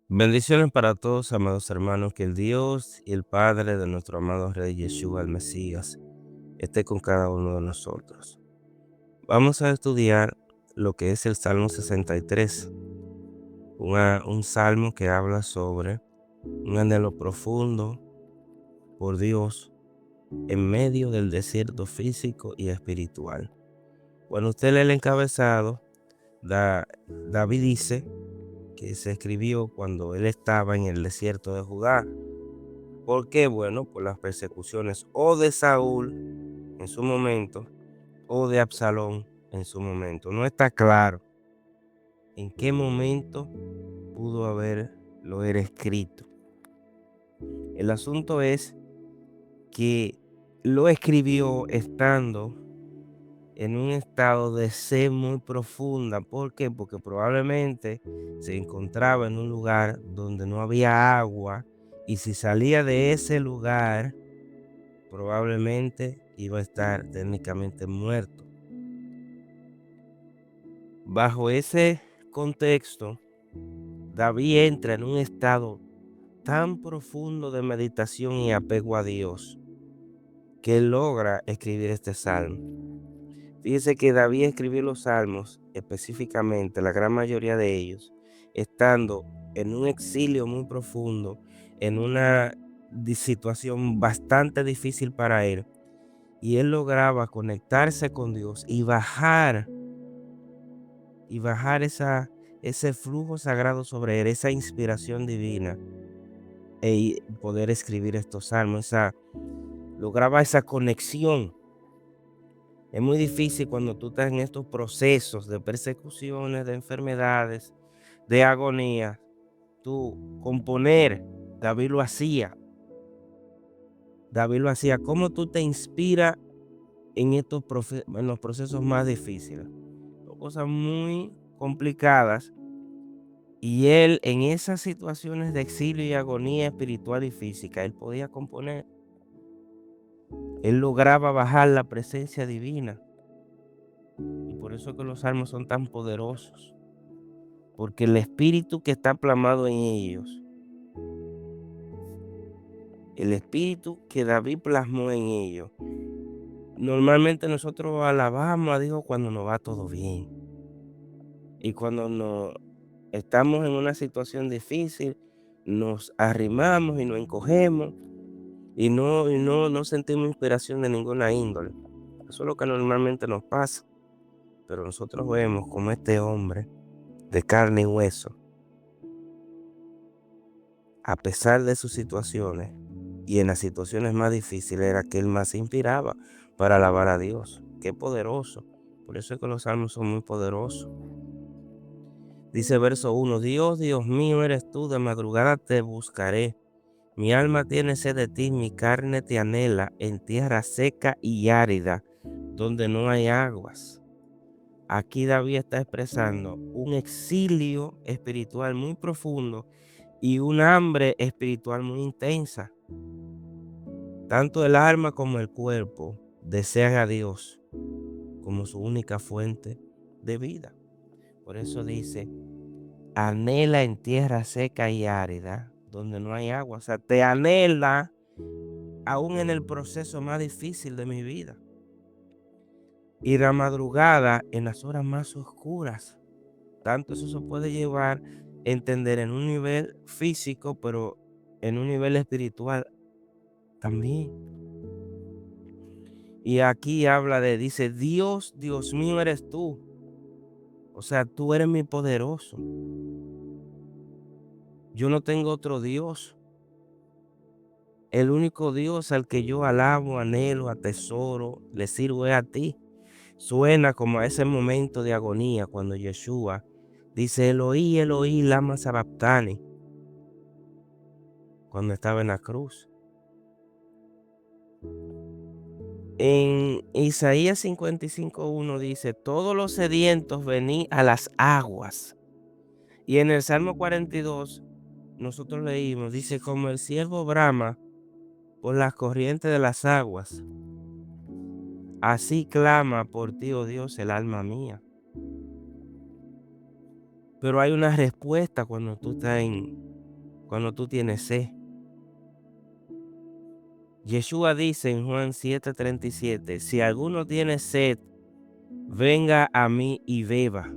Bendiciones para todos, amados hermanos, que el Dios y el Padre de nuestro amado Rey Yeshua, el Mesías, esté con cada uno de nosotros. Vamos a estudiar lo que es el Salmo 63, un salmo que habla sobre un anhelo profundo por Dios en medio del desierto físico y espiritual. Cuando usted lee el encabezado, David dice que se escribió cuando él estaba en el desierto de Judá. ¿Por qué? Bueno, por las persecuciones o de Saúl en su momento o de Absalón en su momento. No está claro en qué momento pudo haberlo escrito. El asunto es que lo escribió estando en un estado de sed muy profunda. ¿Por qué? Porque probablemente se encontraba en un lugar donde no había agua, y si salía de ese lugar probablemente iba a estar técnicamente muerto. Bajo ese contexto, David entra en un estado tan profundo de meditación y apego a Dios que logra escribir este salmo. Fíjese que David escribió los salmos, específicamente la gran mayoría de ellos, estando en un exilio muy profundo, en una situación bastante difícil para él, y él lograba conectarse con Dios y bajar ese flujo sagrado sobre él, esa inspiración divina, poder escribir estos salmos, lograba esa conexión. Es muy difícil cuando tú estás en estos procesos de persecuciones, de enfermedades, de agonía, tú componer. David lo hacía. David lo hacía. ¿Cómo tú te inspiras en los procesos más difíciles? Son cosas muy complicadas. Y él, en esas situaciones de exilio y agonía espiritual y física, él podía componer. Él lograba bajar la presencia divina. Y por eso que los salmos son tan poderosos. Porque el espíritu que está plasmado en ellos, el espíritu que David plasmó en ellos, normalmente nosotros alabamos a Dios cuando nos va todo bien. Y cuando estamos en una situación difícil, nos arrimamos y nos encogemos y no sentimos inspiración de ninguna índole. Eso es lo que normalmente nos pasa. Pero nosotros vemos como este hombre de carne y hueso, a pesar de sus situaciones y en las situaciones más difíciles, era que él más se inspiraba para alabar a Dios. Qué poderoso. Por eso es que los salmos son muy poderosos. Dice verso 1: Dios, Dios mío, eres tú, de madrugada te buscaré. Mi alma tiene sed de ti, mi carne te anhela en tierra seca y árida, donde no hay aguas. Aquí David está expresando un exilio espiritual muy profundo y un hambre espiritual muy intensa. Tanto el alma como el cuerpo desean a Dios como su única fuente de vida. Por eso dice, anhela en tierra seca y árida, donde no hay agua. O sea, te anhela aún en el proceso más difícil de mi vida. Y la madrugada, en las horas más oscuras. Tanto eso se puede llevar a entender en un nivel físico, pero en un nivel espiritual también. Y aquí dice, Dios, Dios mío eres tú. O sea, tú eres mi poderoso. Yo no tengo otro Dios. El único Dios al que yo alabo, anhelo, atesoro, le sirvo es a ti. Suena como a ese momento de agonía cuando Yeshua dice, Eloí, Eloí, lama sabactani, cuando estaba en la cruz. En Isaías 55:1 dice, todos los sedientos venid a las aguas. Y en el Salmo 42 nosotros leímos, dice, como el ciervo brama por las corrientes de las aguas, así clama por ti, oh Dios, el alma mía. Pero hay una respuesta cuando tú estás cuando tú tienes sed. Yeshua dice en Juan 7:37, si alguno tiene sed, venga a mí y beba.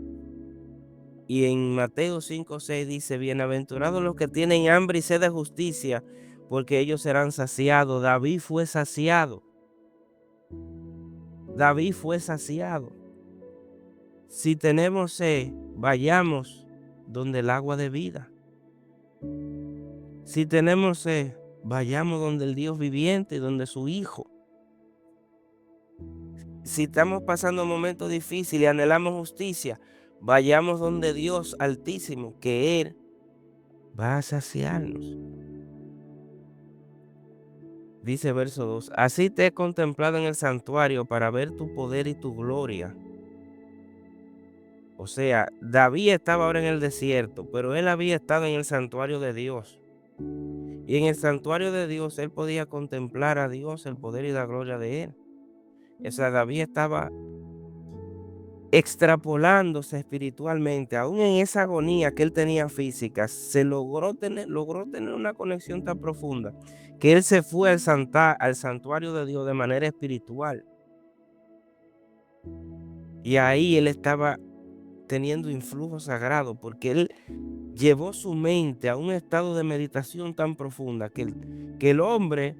Y en Mateo 5:6 dice, bienaventurados los que tienen hambre y sed de justicia, porque ellos serán saciados. David fue saciado. David fue saciado. Si tenemos sed, vayamos donde el agua de vida. Si tenemos sed, vayamos donde el Dios viviente, donde su Hijo. Si estamos pasando momentos difíciles y anhelamos justicia, vayamos donde Dios Altísimo, que Él va a saciarnos. Dice verso 2, así te he contemplado en el santuario para ver tu poder y tu gloria. O sea, David estaba ahora en el desierto, pero él había estado en el santuario de Dios. Y en el santuario de Dios él podía contemplar a Dios, el poder y la gloria de él. O sea, David estaba extrapolándose espiritualmente, aún en esa agonía que él tenía física, logró tener una conexión tan profunda que él se fue al santuario de Dios de manera espiritual. Y ahí él estaba teniendo influjo sagrado, porque él llevó su mente a un estado de meditación tan profunda que el hombre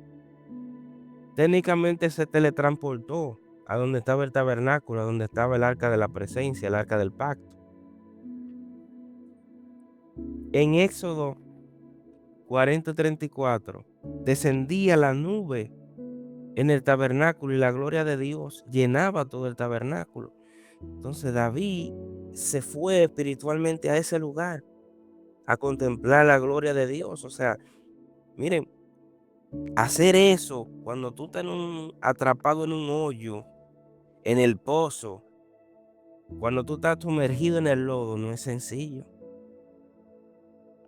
técnicamente se teletransportó a donde estaba el tabernáculo, a donde estaba el arca de la presencia, el arca del pacto. En Éxodo 40:34, descendía la nube en el tabernáculo y la gloria de Dios llenaba todo el tabernáculo. Entonces David se fue espiritualmente a ese lugar a contemplar la gloria de Dios. O sea, miren, hacer eso cuando tú estás atrapado en un hoyo, en el pozo, cuando tú estás sumergido en el lodo, no es sencillo.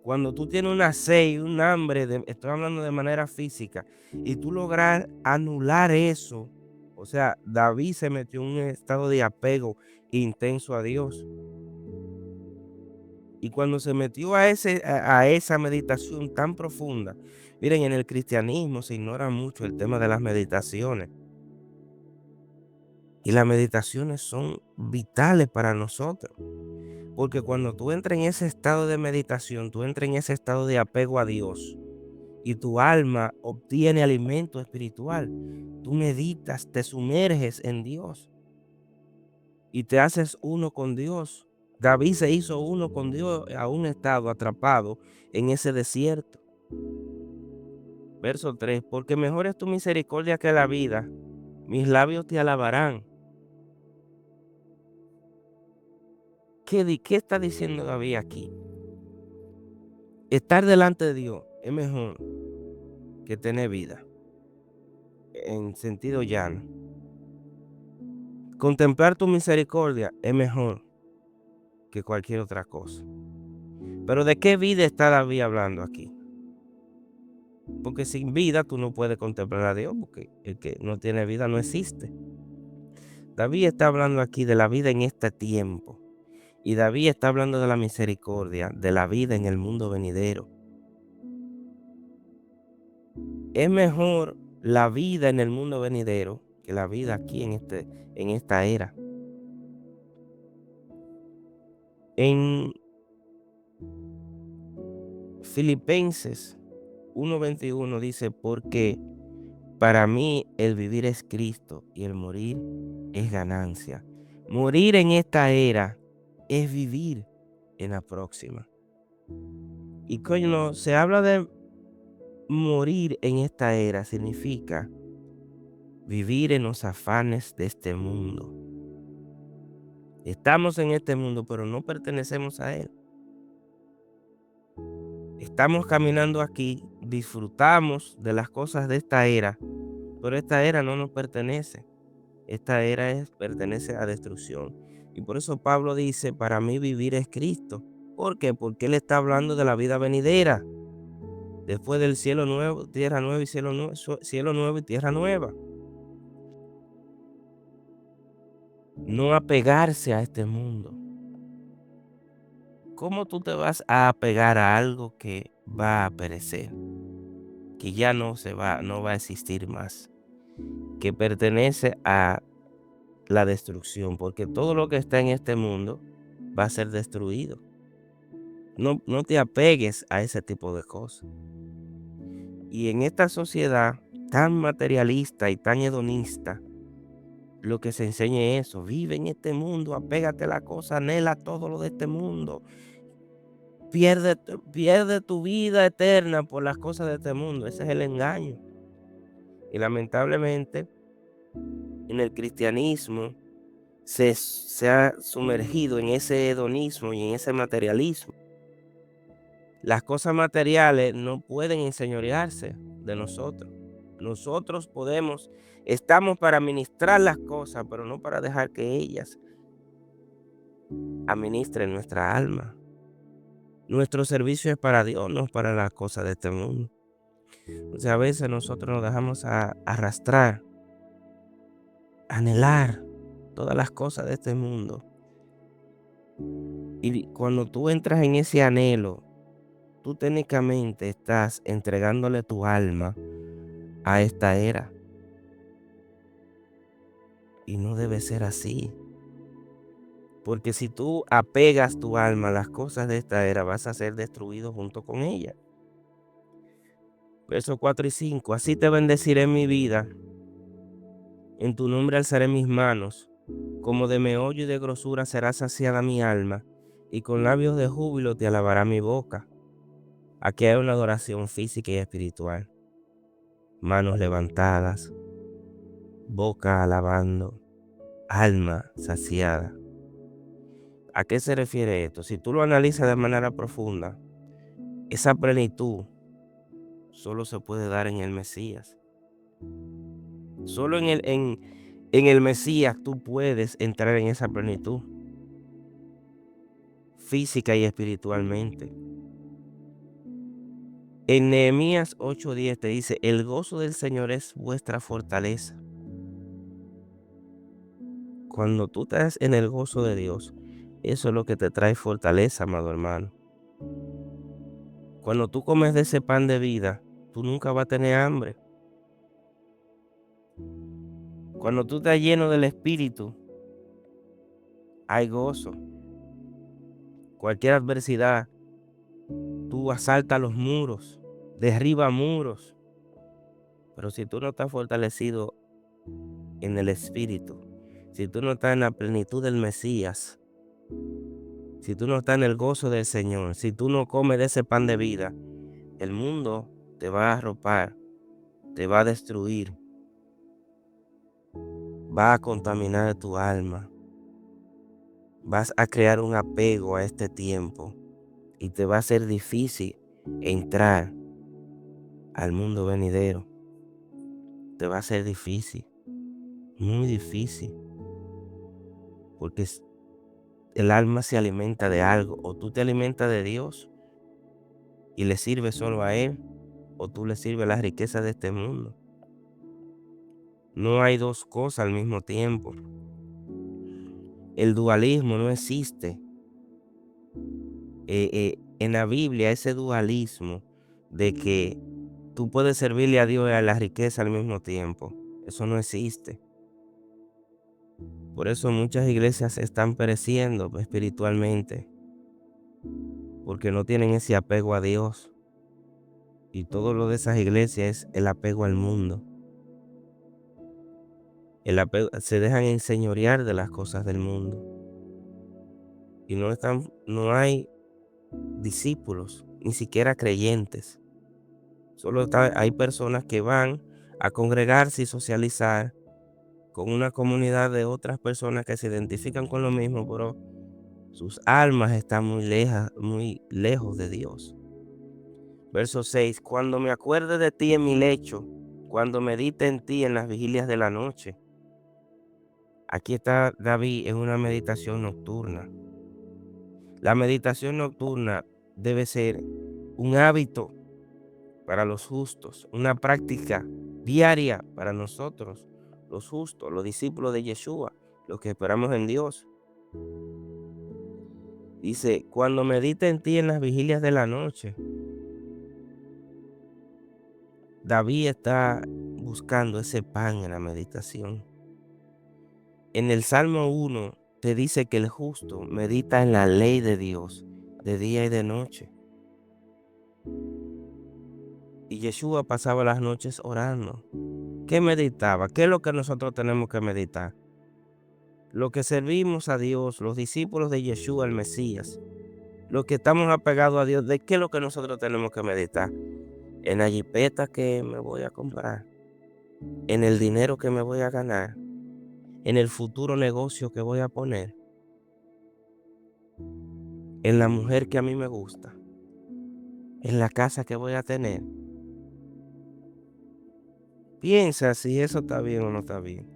Cuando tú tienes una sed y un hambre, estoy hablando de manera física, y tú lograr anular eso, o sea, David se metió en un estado de apego intenso a Dios. Y cuando se metió a esa meditación tan profunda, miren, en el cristianismo se ignora mucho el tema de las meditaciones. Y las meditaciones son vitales para nosotros. Porque cuando tú entras en ese estado de meditación, tú entras en ese estado de apego a Dios y tu alma obtiene alimento espiritual. Tú meditas, te sumerges en Dios y te haces uno con Dios. David se hizo uno con Dios a un estado atrapado en ese desierto. Verso 3, porque mejor es tu misericordia que la vida, mis labios te alabarán. ¿Qué está diciendo David aquí? Estar delante de Dios es mejor que tener vida, en sentido llano. Contemplar tu misericordia es mejor que cualquier otra cosa. Pero ¿de qué vida está David hablando aquí? Porque sin vida tú no puedes contemplar a Dios, porque el que no tiene vida no existe. David está hablando aquí de la vida en este tiempo. Y David está hablando de la misericordia, de la vida en el mundo venidero. Es mejor la vida en el mundo venidero que la vida aquí en esta era. En Filipenses 1:21 dice, porque para mí el vivir es Cristo y el morir es ganancia. Morir en esta era es vivir en la próxima. Y cuando se habla de morir en esta era, significa vivir en los afanes de este mundo. Estamos en este mundo, pero no pertenecemos a él. Estamos caminando aquí, disfrutamos de las cosas de esta era, pero esta era no nos pertenece. Esta era pertenece a destrucción. Y por eso Pablo dice, para mí vivir es Cristo. ¿Por qué? Porque él está hablando de la vida venidera. Después del cielo nuevo, tierra nueva y cielo nuevo y tierra nueva. No apegarse a este mundo. ¿Cómo tú te vas a apegar a algo que va a perecer, que ya no va a existir más, que pertenece a la destrucción, porque todo lo que está en este mundo va a ser destruido. No te apegues a ese tipo de cosas. Y en esta sociedad tan materialista y tan hedonista, lo que se enseña es eso: vive en este mundo, apégate a la cosa, anhela todo lo de este mundo, pierde tu vida eterna por las cosas de este mundo. Ese es el engaño. Y lamentablemente en el cristianismo se ha sumergido en ese hedonismo y en ese materialismo. Las cosas materiales no pueden enseñorearse de nosotros. Nosotros estamos para administrar las cosas, pero no para dejar que ellas administren nuestra alma. Nuestro servicio es para Dios, no para las cosas de este mundo. O sea, a veces nosotros nos dejamos arrastrar, anhelar todas las cosas de este mundo. Y cuando tú entras en ese anhelo, tú técnicamente estás entregándole tu alma a esta era. Y no debe ser así. Porque si tú apegas tu alma a las cosas de esta era, vas a ser destruido junto con ella. Versos 4 y 5. Así te bendeciré en mi vida. En tu nombre alzaré mis manos. Como de meollo y de grosura será saciada mi alma. Y con labios de júbilo te alabará mi boca. Aquí hay una adoración física y espiritual. Manos levantadas, boca alabando, alma saciada. ¿A qué se refiere esto? Si tú lo analizas de manera profunda, esa plenitud solo se puede dar en el Mesías. Solo en el Mesías tú puedes entrar en esa plenitud, física y espiritualmente. En Nehemías 8:10 te dice: el gozo del Señor es vuestra fortaleza. Cuando tú estás en el gozo de Dios, eso es lo que te trae fortaleza, amado hermano. Cuando tú comes de ese pan de vida, tú nunca vas a tener hambre. Cuando tú estás lleno del Espíritu, hay gozo. Cualquier adversidad, tú asaltas los muros, derriba muros. Pero si tú no estás fortalecido en el Espíritu, si tú no estás en la plenitud del Mesías, si tú no estás en el gozo del Señor, si tú no comes de ese pan de vida, el mundo te va a arropar, te va a destruir, va a contaminar tu alma, vas a crear un apego a este tiempo y te va a ser difícil entrar al mundo venidero. Te va a ser difícil, muy difícil, porque el alma se alimenta de algo. O tú te alimentas de Dios y le sirves solo a Él, o tú le sirves las riquezas de este mundo. No hay dos cosas al mismo tiempo. El dualismo no existe. En la Biblia, ese dualismo de que tú puedes servirle a Dios y a la riqueza al mismo tiempo, eso no existe. Por eso muchas iglesias están pereciendo espiritualmente, porque no tienen ese apego a Dios. Y todo lo de esas iglesias es el apego al mundo. Se dejan enseñorear de las cosas del mundo. Y no hay discípulos, ni siquiera creyentes. Hay personas que van a congregarse y socializar con una comunidad de otras personas que se identifican con lo mismo, pero sus almas están muy lejos de Dios. Verso 6. Cuando me acuerde de ti en mi lecho, cuando medite en ti en las vigilias de la noche. Aquí está David en una meditación nocturna. La meditación nocturna debe ser un hábito para los justos, una práctica diaria para nosotros, los justos, los discípulos de Yeshua, los que esperamos en Dios. Dice: cuando medite en ti en las vigilias de la noche. David está buscando ese pan en la meditación. En el Salmo 1 te dice que el justo medita en la ley de Dios de día y de noche. Y Yeshua pasaba las noches orando. ¿Qué meditaba? ¿Qué es lo que nosotros tenemos que meditar? Lo que servimos a Dios, los discípulos de Yeshua, el Mesías, los que estamos apegados a Dios, ¿de qué es lo que nosotros tenemos que meditar? En la jipeta que me voy a comprar, en el dinero que me voy a ganar, en el futuro negocio que voy a poner, en la mujer que a mí me gusta, en la casa que voy a tener. Piensa si eso está bien o no está bien.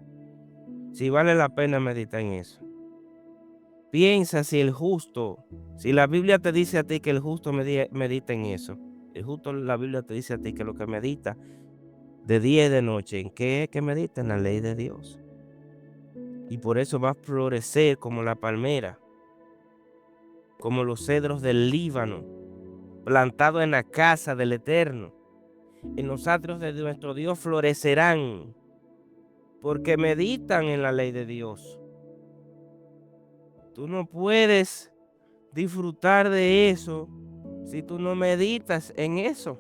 Si vale la pena meditar en eso. Piensa si el justo, si la Biblia te dice a ti que el justo medita en eso. El justo, la Biblia te dice a ti que lo que medita de día y de noche, ¿en qué es que medita? En la ley de Dios. Y por eso va a florecer como la palmera, como los cedros del Líbano, plantado en la casa del Eterno. En los atrios de nuestro Dios florecerán, porque meditan en la ley de Dios. Tú no puedes disfrutar de eso si tú no meditas en eso.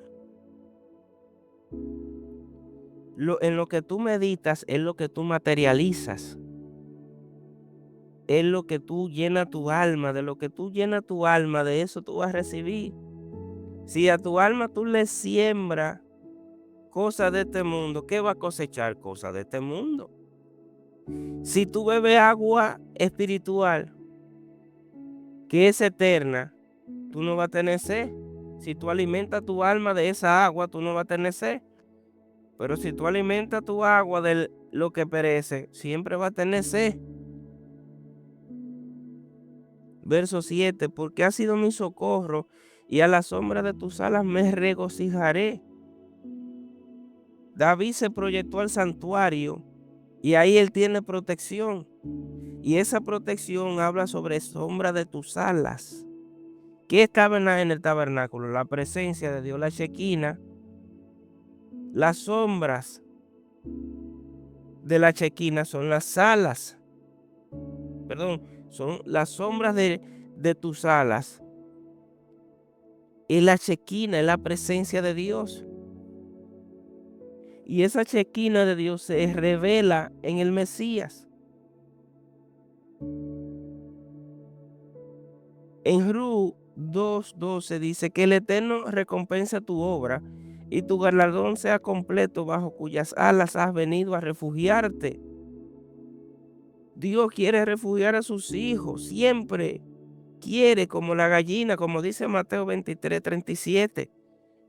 En lo que tú meditas es lo que tú materializas. Es lo que tú llenas tu alma. De lo que tú llenas tu alma, de eso tú vas a recibir. Si a tu alma tú le siembras cosas de este mundo, ¿qué va a cosechar? Cosas de este mundo. Si tú bebes agua espiritual, que es eterna, tú no vas a tener sed. Si tú alimentas tu alma de esa agua, tú no vas a tener sed. Pero si tú alimentas tu agua de lo que perece, siempre vas a tener sed. Verso 7, porque ha sido mi socorro y a la sombra de tus alas me regocijaré. David se proyectó al santuario y ahí él tiene protección. Y esa protección habla sobre sombra de tus alas. ¿Qué estaba en el tabernáculo? La presencia de Dios, la Shequina. Las sombras de la Shequina son las alas. Perdón, son las sombras de tus alas. Y la Shequina es la presencia de Dios. Y esa Shequina de Dios se revela en el Mesías. En Ru 2:12 dice que el Eterno recompensa tu obra y tu galardón sea completo bajo cuyas alas has venido a refugiarte. Dios quiere refugiar a sus hijos, siempre quiere, como la gallina, como dice Mateo 23:37.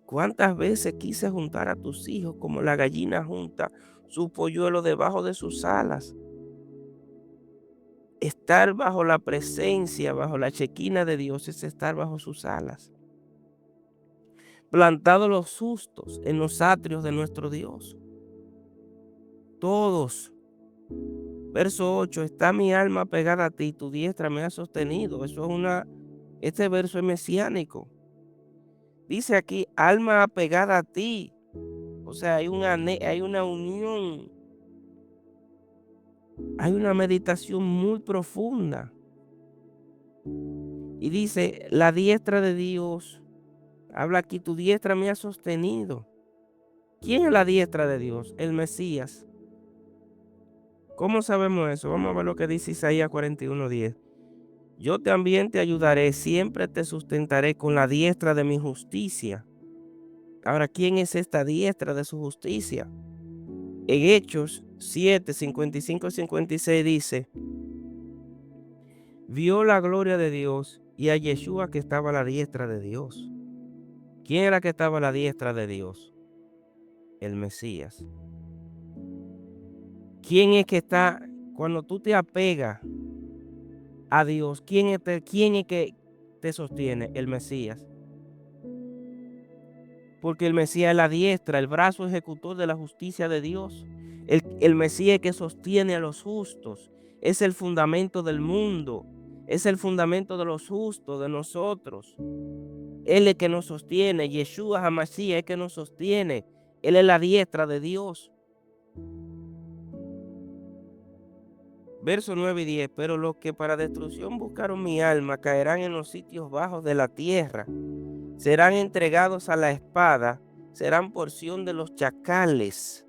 ¿Cuántas veces quise juntar a tus hijos como la gallina junta su polluelo debajo de sus alas? Estar bajo la presencia, bajo la Shequina de Dios es estar bajo sus alas. Plantados los justos en los atrios de nuestro Dios. Todos. Verso 8, está mi alma pegada a ti, tu diestra me ha sostenido. Este verso es mesiánico. Dice aquí, alma apegada a ti. O sea, hay una unión. Hay una meditación muy profunda. Y dice, la diestra de Dios. Habla aquí, tu diestra me ha sostenido. ¿Quién es la diestra de Dios? El Mesías. ¿Cómo sabemos eso? Vamos a ver lo que dice Isaías 41:10. Yo también te ayudaré, siempre te sustentaré con la diestra de mi justicia. Ahora, ¿quién es esta diestra de su justicia? En Hechos 7:55-56 dice, vio la gloria de Dios y a Yeshua que estaba a la diestra de Dios. ¿Quién era que estaba a la diestra de Dios? El Mesías. ¿Quién es que está, cuando tú te apegas a Dios, quién es que te sostiene? El Mesías. Porque el Mesías es la diestra, el brazo ejecutor de la justicia de Dios. El Mesías que sostiene a los justos. Es el fundamento del mundo. Es el fundamento de los justos, de nosotros. Él es el que nos sostiene. Yeshua HaMashiach es el que nos sostiene. Él es la diestra de Dios. Verso 9 y 10, pero los que para destrucción buscaron mi alma caerán en los sitios bajos de la tierra, serán entregados a la espada, serán porción de los chacales.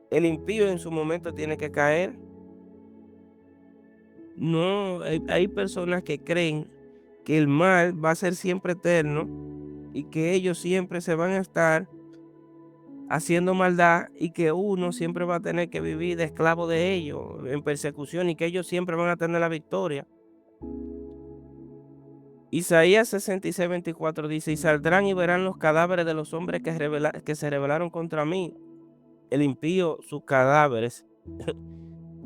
El impío en su momento tiene que caer. No, hay personas que creen que el mal va a ser siempre eterno y que ellos siempre se van a estar haciendo maldad y que uno siempre va a tener que vivir de esclavo de ellos, en persecución, y que ellos siempre van a tener la victoria. Isaías 66:24 dice: y saldrán y verán los cadáveres de los hombres que se rebelaron contra mí. El impío, sus cadáveres.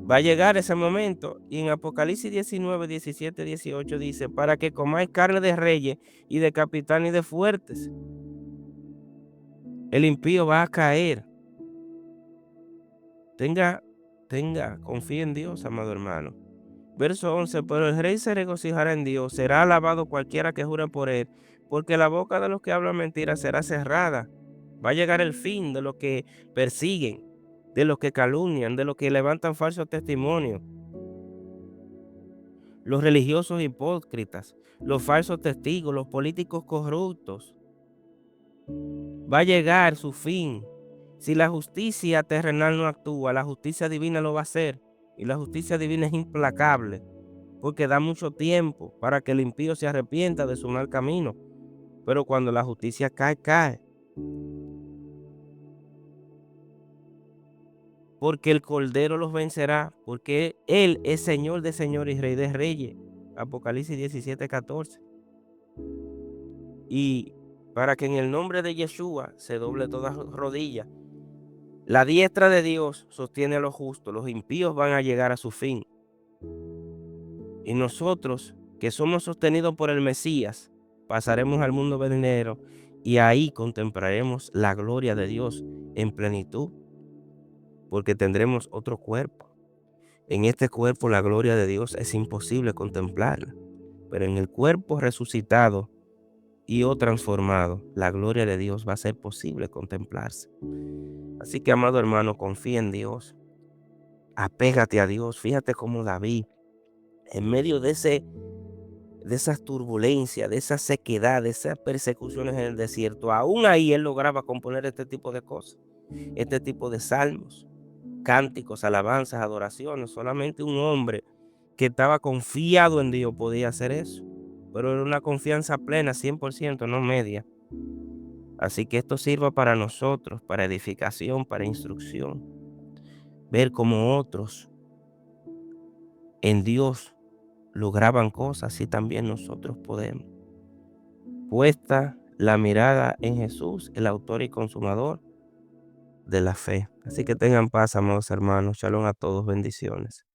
Va a llegar ese momento. Y en Apocalipsis 19:17-18 dice: para que comáis carne de reyes y de capitanes y de fuertes. El impío va a caer. Confía en Dios, amado hermano. Verso 11, pero el rey se regocijará en Dios, será alabado cualquiera que jure por él, porque la boca de los que hablan mentiras será cerrada. Va a llegar el fin de los que persiguen, de los que calumnian, de los que levantan falsos testimonios, los religiosos hipócritas, los falsos testigos, los políticos corruptos. Va a llegar su fin. Si la justicia terrenal no actúa, la justicia divina lo va a hacer. Y la justicia divina es implacable, porque da mucho tiempo para que el impío se arrepienta de su mal camino. Pero cuando la justicia cae, cae. Porque el Cordero los vencerá, porque Él es Señor de señores y Rey de reyes. Apocalipsis 17:14. Y para que en el nombre de Yeshua se doble toda rodilla. La diestra de Dios sostiene a los justos, los impíos van a llegar a su fin. Y nosotros, que somos sostenidos por el Mesías, pasaremos al mundo venidero y ahí contemplaremos la gloria de Dios en plenitud, porque tendremos otro cuerpo. En este cuerpo la gloria de Dios es imposible contemplarla, pero en el cuerpo resucitado y o transformado, la gloria de Dios va a ser posible contemplarse. Así que, amado hermano, confía en Dios, apégate a Dios. Fíjate cómo David, en medio de esas turbulencias, de esa sequedad, de esas persecuciones en el desierto, aún ahí él lograba componer este tipo de cosas, este tipo de salmos, cánticos, alabanzas, adoraciones. Solamente un hombre que estaba confiado en Dios podía hacer eso, pero era una confianza plena, 100%, no media. Así que esto sirva para nosotros, para edificación, para instrucción, ver cómo otros en Dios lograban cosas y también nosotros podemos. Puesta la mirada en Jesús, el autor y consumador de la fe. Así que tengan paz, amados hermanos. Shalom a todos, bendiciones.